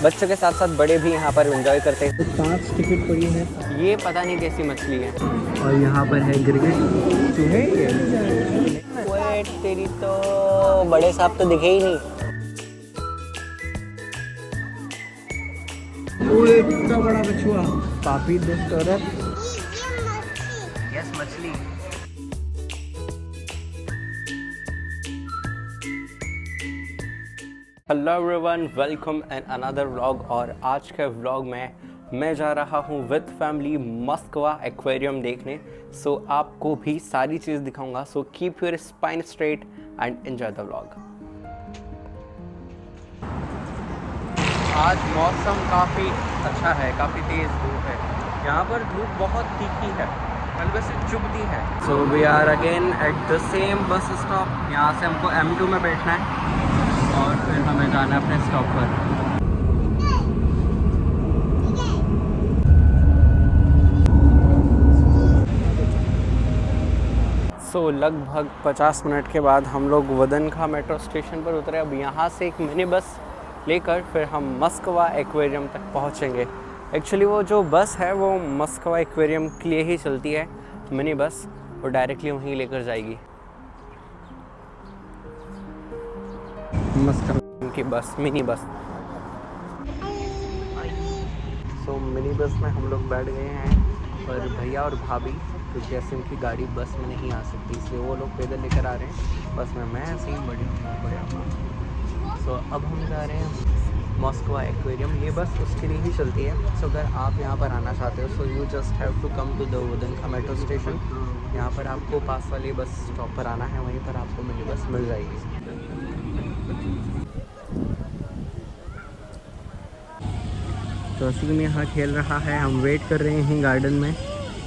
बच्चों के साथ साथ बड़े भी यहाँ पर एंजॉय करते हैं। तो 5 टिकट पड़ी है। ये पता नहीं कैसी मछली है। और यहाँ पर है गिरगिट, चूहे। ओए तेरी तो बड़े साहब तो दिखे ही नहीं। ओए इतना बड़ा कछुआ। पापी दुष्ट औरत। यस मछली। Hello everyone, welcome in another vlog. और आज के व्लॉग में मैं जा रहा हूँ विद फैमिली मस्कवा एक्वेरियम देखने। सो आपको भी सारी चीज़ दिखाऊंगा। So keep your spine straight and enjoy the vlog. आज मौसम काफ़ी अच्छा है, काफ़ी तेज़ धूप है। यहाँ पर धूप बहुत तीखी है, मतलब से चुभती है। So we are again at the same bus stop. यहाँ से हमको M2 में बैठना है और फिर हमें जाना है अपने स्टॉप पर। सो लगभग 50 मिनट के बाद हम लोग वदनखा मेट्रो स्टेशन पर उतरे। अब यहाँ से एक मिनी बस लेकर फिर हम मस्कवा एक्वेरियम तक पहुँचेंगे। एक्चुअली वो जो बस है वो मस्कवा एक्वेरियम के लिए ही चलती है, मिनी बस, वो डायरेक्टली वहीं लेकर जाएगी। मस्कवा की बस, मिनी बस। सो मिनी बस में हम लोग बैठ गए हैं और भैया और भाभी, क्योंकि ऐसे उनकी गाड़ी बस में नहीं आ सकती इसलिए वो लोग पैदल लेकर आ रहे हैं। बस में मैं ऐसे ही बढ़िया। सो अब हम जा रहे हैं मस्कवा एक्वेरियम। ये बस उसके लिए ही चलती है। सो अगर आप यहाँ पर आना चाहते हो so you just have to come to the वदनखा मेट्रो स्टेशन। यहाँ पर आपको पास वाली बस स्टॉप पर आना है, वहीं पर आपको मिनी बस मिल जाएगी। तो असीम यहाँ खेल रहा है, हम वेट कर रहे हैं गार्डन में।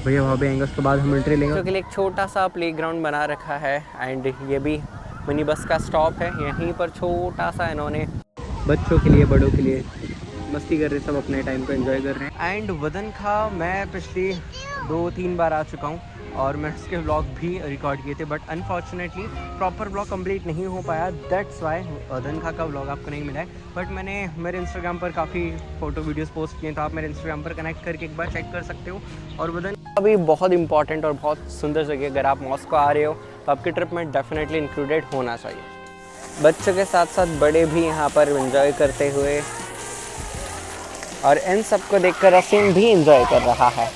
भैया वहाँ पे आएंगे, उसके बाद हम एंट्री लेंगे। के लिए एक छोटा सा प्लेग्राउंड बना रखा है एंड ये भी मिनी बस का स्टॉप है। यहीं पर छोटा सा इन्होंने बच्चों के लिए, बड़ों के लिए मस्ती कर रहे, सब अपने टाइम को एंजॉय कर रहे हैं। एंड वदनखा मैं पिछली 2-3 बार आ चुका हूँ और मैं उसके व्लॉग भी रिकॉर्ड किए थे, but unfortunately proper vlog complete नहीं हो पाया। दैट्स वाई वदनखा का व्लॉग आपको नहीं मिला है। बट मैंने मेरे इंस्टाग्राम पर काफ़ी फ़ोटो वीडियोस पोस्ट किए, तो आप मेरे इंस्टाग्राम पर कनेक्ट करके एक बार चेक कर सकते हो। और वदनखा भी बहुत इंपॉर्टेंट और बहुत सुंदर जगह। अगर आप मॉस्को आ रहे हो तो आपकी ट्रिप में डेफिनेटली इंक्लूडेड होना चाहिए। बच्चों के साथ साथ बड़े भी यहाँ पर एंजॉय करते हुए, और इन सबको देखकर असीम भी एंजॉय कर रहा है।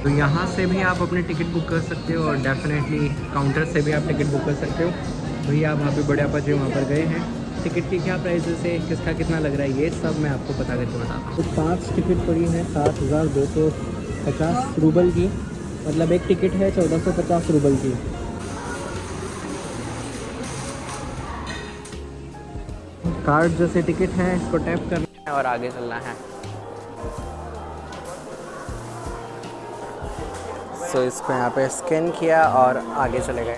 तो यहाँ से भी आप अपनी टिकट बुक कर सकते हो और डेफिनेटली काउंटर से भी आप टिकट बुक कर सकते हो। भैया आप वहाँ पे बड़े आपा जी वहाँ पर गए हैं। टिकट की क्या प्राइसेस है, किसका कितना लग रहा है, ये सब मैं आपको पता करके बताता हूँ। तो 5 टिकट पड़ी है 7,250 रूबल की, मतलब एक टिकट है 1450 रूबल की। कार्ड जैसे टिकट है, इसको टैप करना और आगे चलना है। सो इसको यहाँ पे स्कैन किया और आगे चले गए।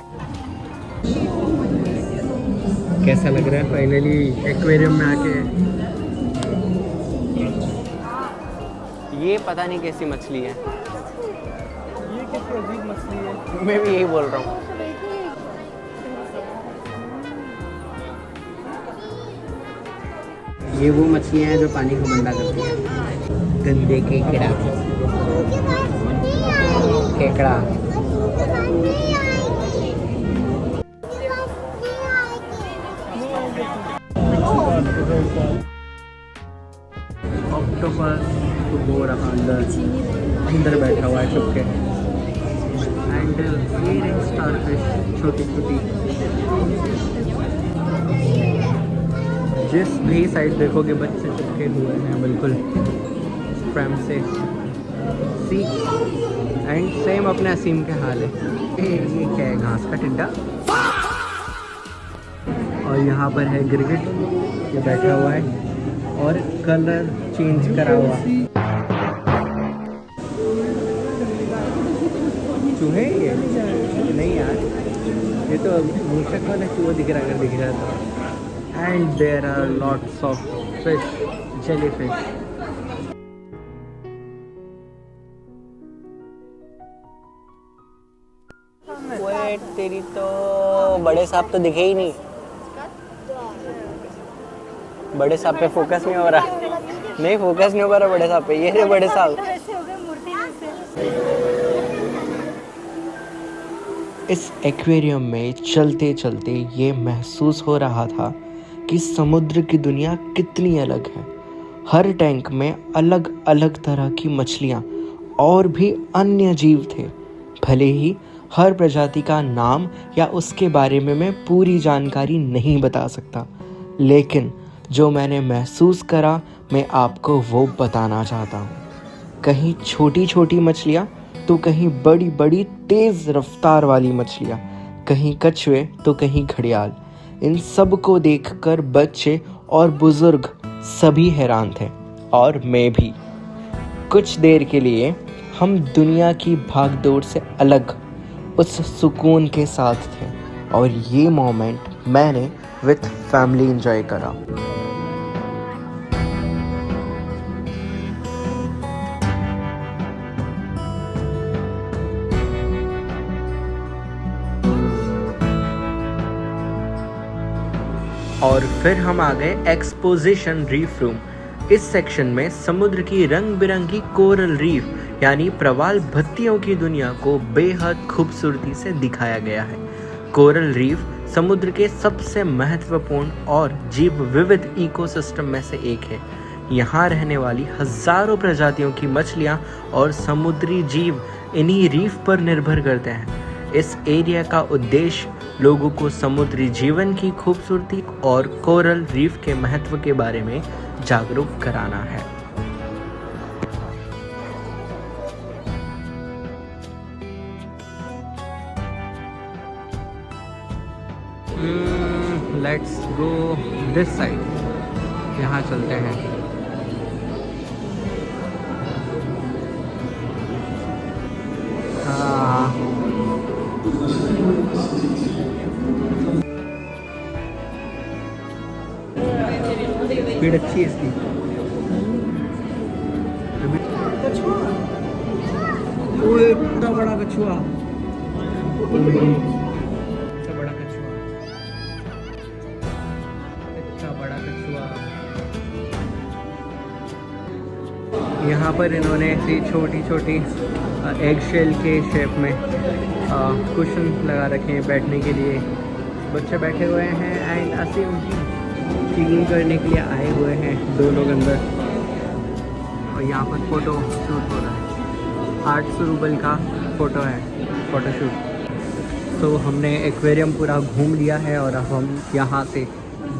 कैसा लग रहा है फाइनली एक्वेरियम में आके? ये पता नहीं कैसी मछली है, ये कैसी अजीब मछली है। मैं भी यही बोल रहा हूँ। ये वो मछलियाँ हैं जो पानी को गंदा करती हैं। गंदे केकड़ा। केकड़ा। ऑक्टोपस तो वो रहा अंदर बैठा हुआ है छुप के। एंड ये स्टारफिश छोटी छोटी, जिस भी साइड देखोगे बच्चे चिपके हुए हैं बिल्कुल फ्रेम से। सी एंड सेम अपने असीम के हाल है। ये क्या है, घास का टिड्डा। और यहाँ पर है गिरगिट, ये बैठा हुआ है और कलर चेंज करा हुआ। चूहे ये नहीं यार, ये तो मूषक वाला चूहा दिख रहा, अगर दिख रहा था। And there are lots of fish, jellyfish. तेरी तो बड़े सांप तो दिखे ही नहीं। बड़े सांप पे फोकस नहीं हो रहा। नहीं फोकस नहीं हो पा रहा बड़े सांप पे। ये रे बड़े सांप। इस एक्वेरियम में चलते चलते ये महसूस हो रहा था कि समुद्र की दुनिया कितनी अलग है। हर टैंक में अलग अलग तरह की मछलियाँ और भी अन्य जीव थे। भले ही हर प्रजाति का नाम या उसके बारे में मैं पूरी जानकारी नहीं बता सकता, लेकिन जो मैंने महसूस करा मैं आपको वो बताना चाहता हूँ। कहीं छोटी छोटी मछलियाँ तो कहीं बड़ी बड़ी तेज़ रफ्तार वाली मछलियाँ, कहीं कछुए तो कहीं घड़ियाल। इन सब को देखकर बच्चे और बुजुर्ग सभी हैरान थे, और मैं भी। कुछ देर के लिए हम दुनिया की भागदौड़ से अलग उस सुकून के साथ थे, और ये मोमेंट मैंने विथ फैमिली एंजॉय करा। और फिर हम आ गए एक्सपोजिशन रीफ रूम। इस सेक्शन में समुद्र की रंग बिरंगी कोरल रीफ यानी प्रवाल भत्तियों की दुनिया को बेहद खूबसूरती से दिखाया गया है। कोरल रीफ समुद्र के सबसे महत्वपूर्ण और जीव विविध इकोसिस्टम में से एक है। यहाँ रहने वाली हजारों प्रजातियों की मछलियाँ और समुद्री जीव इन्हीं रीफ पर निर्भर करते हैं। इस एरिया का उद्देश्य लोगों को समुद्री जीवन की खूबसूरती और कोरल रीफ के महत्व के बारे में जागरूक कराना है। Let's go this side. यहाँ चलते हैं। स्पीड अच्छी है इसकी। कछुआ, ओए बड़ा बड़ा कछुआ, इतना बड़ा कछुआ, इतना बड़ा कछुआ। यहाँ पर इन्होंने ऐसी छोटी छोटी एग शेल के शेप में कुशन लगा रखे हैं बैठने के लिए। बच्चे बैठे हुए हैं एंड ऐसे उनकी चिलिंग करने के लिए आए हुए हैं। दो लोग अंदर, और यहाँ पर फ़ोटो शूट हो रहा है। 800 रुपये का फ़ोटो है, फ़ोटोशूट। तो हमने एक्वेरियम पूरा घूम लिया है और अब हम यहाँ से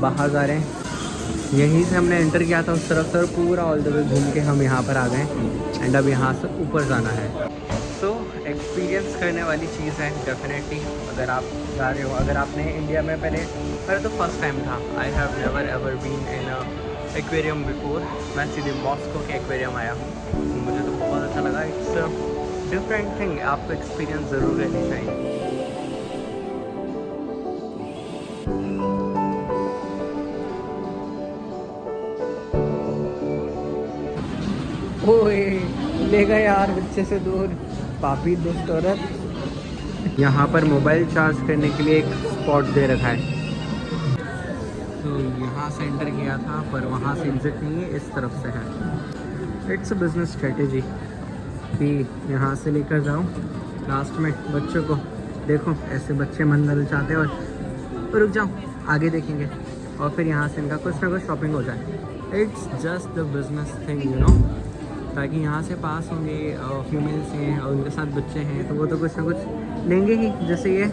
बाहर जा रहे हैं। यहीं से हमने एंटर किया था उस तरफ से, पूरा ऑल द वे घूम के हम यहाँ पर आ गए एंड अब यहाँ से ऊपर जाना है। तो एक्सपीरियंस करने वाली चीज़ है डेफिनेटली, अगर आप जा रहे हो। अगर आपने इंडिया में पहले, मेरा तो फर्स्ट टाइम था। I have never ever been in a aquarium before. मैं सीधे मॉस्को के एक्वेरियम आया हूँ। मुझे तो बहुत अच्छा लगा। It's different thing. आपको एक्सपीरियंस ज़रूर लेनी चाहिए। ओए ले गए यार बच्चे से दूर, पापी दुष्ट औरत। यहाँ पर मोबाइल चार्ज करने के लिए एक स्पॉट दे रखा है। तो यहाँ से एंटर किया था, पर वहाँ से एग्जिट नहीं है, इस तरफ से है। इट्स अ बिजनेस स्ट्रेटेजी कि यहाँ से लेकर जाओ, लास्ट में बच्चों को देखो ऐसे बच्चे मन ललचाते और रुक जाओ आगे देखेंगे, और फिर यहाँ से इनका कुछ ना कुछ शॉपिंग हो जाए। It's just the business thing you know, ताकि यहाँ से पास होंगे फीमेल्स हैं और उनके साथ बच्चे हैं, तो वो तो कुछ ना कुछ लेंगे ही। जैसे ये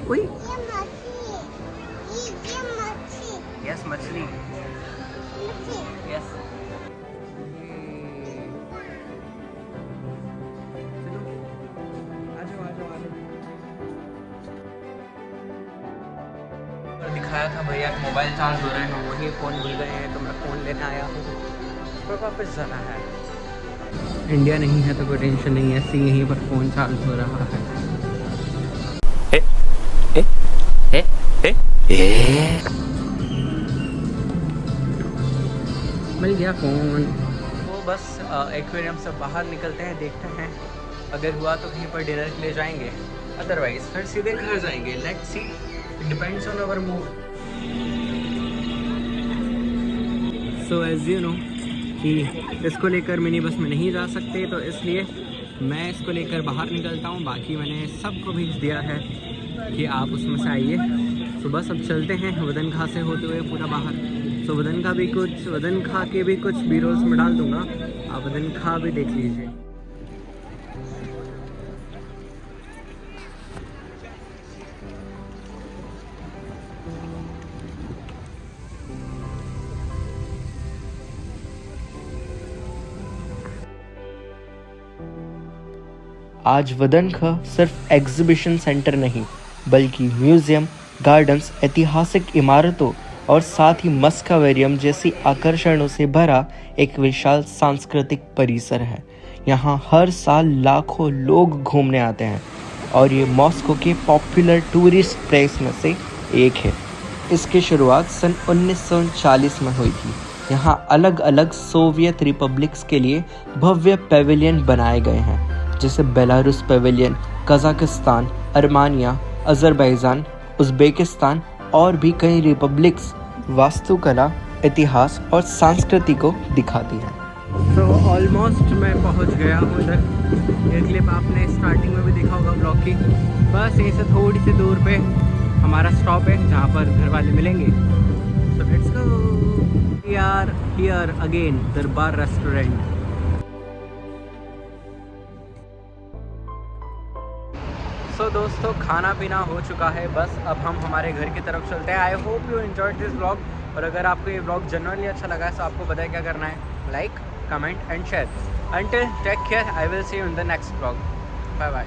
कोई यस मछली, यस दिखाया था भैया मोबाइल चार्ज हो रहा है, वही फ़ोन भूल गए हैं, तो मैं फ़ोन लेने आया हूँ, फिर वापस जाना है। इंडिया नहीं है तो कोई टेंशन नहीं है, ऐसे यहीं पर फ़ोन चार्ज हो रहा है। मिल गया फ़ोन। तो बस एक्वेरियम से बाहर निकलते हैं, देखते हैं अगर हुआ तो कहीं पर डिनर के लिए जाएंगे, अदरवाइज फिर सीधे घर जाएंगे। Let's see, it depends on our mood. So as you know कि इसको लेकर मिनी बस में नहीं जा सकते, तो इसलिए मैं इसको लेकर बाहर निकलता हूँ। बाकी मैंने सबको भेज दिया है कि आप उसमें से आइए। तो बस अब चलते हैं वदन खां से होते हुए पूरा बाहर। तो वदन खां के भी कुछ बी रोल्स में डाल दूँगा, आप वदन खां भी देख लीजिए। आज वदन खां सिर्फ एग्जीबिशन सेंटर नहीं, बल्कि म्यूजियम, गार्डन्स, ऐतिहासिक इमारतों और साथ ही मस्कावेरियम जैसी आकर्षणों से भरा एक विशाल सांस्कृतिक परिसर है। यहाँ हर साल लाखों लोग घूमने आते हैं और ये मॉस्को के पॉपुलर टूरिस्ट प्लेस में से एक है। इसकी शुरुआत सन 1940 में हुई थी। यहाँ अलग अलग सोवियत रिपब्लिक्स के लिए भव्य पेविलियन बनाए गए हैं, जैसे Belarus pavilion, Kazakhstan, Armenia, Azerbaijan, Uzbekistan और भी कई रिपब्लिक्स वास्तुकला, इतिहास और संस्कृति को दिखाती है। तो ऑलमोस्ट मैं पहुंच गया हूँ उधर। ये क्लिप आपने स्टार्टिंग में भी देखा होगा ब्लॉग की। बस यहीं से थोड़ी सी दूर पे हमारा स्टॉप है जहाँ पर घर वाले मिलेंगे। So let's go. We are here again, Darbar restaurant. तो दोस्तों खाना पीना हो चुका है, बस अब हम हमारे घर की तरफ चलते हैं। I hope you enjoyed this vlog. और अगर आपको ये व्लॉग जनरली अच्छा लगा है तो आपको पता है क्या करना है, like, comment and share. Until take care, I will see you in the next vlog. Bye bye.